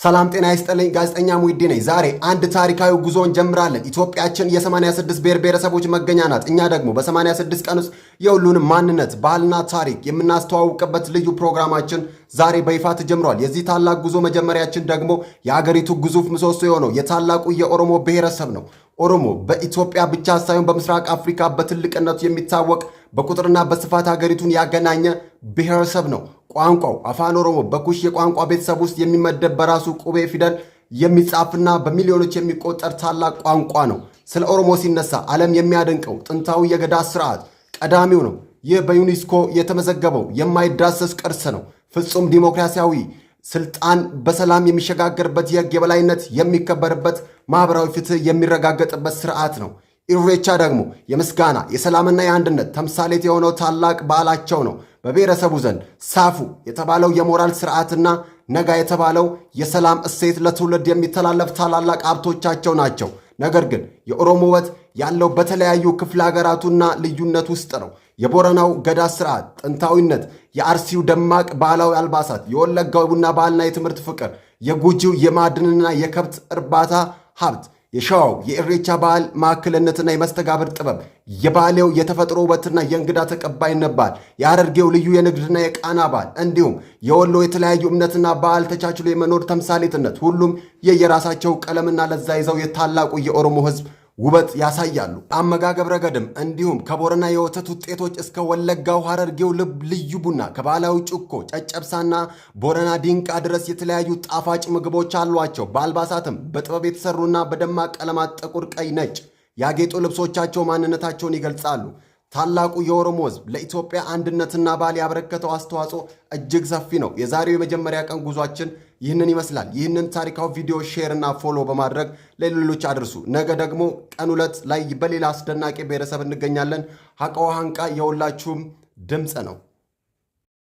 ሰላም ጤና ይስጥልኝ። ጋዜጠኛ ሙይዲ ነኝ። ዛሬ አንድ ታሪካዊ ጉዞ እንጀምራለን። ኢትዮጵያችን የ86 ብሔር ብሔረሰቦች መገኛ ናት። እኛ ደግሞ በ86 ቀን ውስጥ የሁሉንም ማንነት፣ ባህልና ታሪክ የምናስተዋውቅበት ልዩ ፕሮግራማችን ዛሬ በይፋ ተጀምሯል። የዚህ ታላቅ ጉዞ መጀመሪያችን ደግሞ የአገሪቱ ግዙፍ ምሰሶ የሆነው የታላቁ የኦሮሞ ብሔረሰብ ነው። ኦሮሞ በኢትዮጵያ ብቻ ሳይሆን በምስራቅ አፍሪካ በትልቅነቱ የሚታወቅ በቁጥርና በስፋት ሀገሪቱን ያገናኘ ብሔረሰብ ነው። ቋንቋው አፋን ኦሮሞ በኩሽ የቋንቋ ቤተሰብ ውስጥ የሚመደብ በራሱ ቁቤ ፊደል የሚጻፍና በሚሊዮኖች የሚቆጠር ታላቅ ቋንቋ ነው። ስለ ኦሮሞ ሲነሳ ዓለም የሚያደንቀው ጥንታዊ የገዳ ስርዓት ቀዳሚው ነው። ይህ በዩኔስኮ የተመዘገበው የማይዳሰስ ቅርስ ነው። ፍጹም ዲሞክራሲያዊ ስልጣን በሰላም የሚሸጋገርበት፣ የህግ የበላይነት የሚከበርበት፣ ማህበራዊ ፍትህ የሚረጋገጥበት ስርዓት ነው። ኢሬቻ ደግሞ የምስጋና የሰላምና የአንድነት ተምሳሌት የሆነው ታላቅ በዓላቸው ነው። በብሔረሰቡ ዘንድ ሳፉ የተባለው የሞራል ስርዓትና ነጋ የተባለው የሰላም እሴት ለትውልድ የሚተላለፍ ታላላቅ ሀብቶቻቸው ናቸው። ነገር ግን የኦሮሞ ውበት ያለው በተለያዩ ክፍለ ሀገራቱና ልዩነት ውስጥ ነው። የቦረናው ገዳ ስርዓት ጥንታዊነት፣ የአርሲው ደማቅ ባህላዊ አልባሳት፣ የወለጋው ቡና ባህልና የትምህርት ፍቅር፣ የጉጂው የማዕድንና የከብት እርባታ ሀብት፣ የሸዋው የኢሬቻ ባህል ማዕከልነትና የመስተጋብር ጥበብ፣ የባሌው የተፈጥሮ ውበትና የእንግዳ ተቀባይነት ባህል፣ የሐረርጌው ልዩ የንግድና የቃና ባህል፣ እንዲሁም የወሎ የተለያዩ እምነትና ባህል ተቻችሎ የመኖር ተምሳሌትነት፣ ሁሉም የየራሳቸው ቀለምና ለዛ ይዘው የታላቁ የኦሮሞ ሕዝብ ውበት ያሳያሉ። አመጋገብ ረገድም እንዲሁም ከቦረና የወተት ውጤቶች እስከ ወለጋው ሐረርጌው ልዩ ቡና፣ ከባህላዊ ጩኮ፣ ጨጨብሳና ቦረና ዲንቃ ድረስ የተለያዩ ጣፋጭ ምግቦች አሏቸው። በአልባሳትም በጥበብ የተሰሩና በደማቅ ቀለማት ጥቁር፣ ቀይ፣ ነጭ ያጌጡ ልብሶቻቸው ማንነታቸውን ይገልጻሉ። ታላቁ የኦሮሞ ሕዝብ ለኢትዮጵያ አንድነትና ባህል ያበረከተው አስተዋጽኦ እጅግ ሰፊ ነው። የዛሬው የመጀመሪያ ቀን ጉዟችን ይህንን ይመስላል። ይህንን ታሪካዊ ቪዲዮ ሼር እና ፎሎ በማድረግ ለሌሎች አድርሱ። ነገ ደግሞ ቀን 2 ላይ በሌላ አስደናቂ ብሔረሰብ እንገኛለን። ሀቃዋ ሀንቃ የሁላችሁም ድምፅ ነው።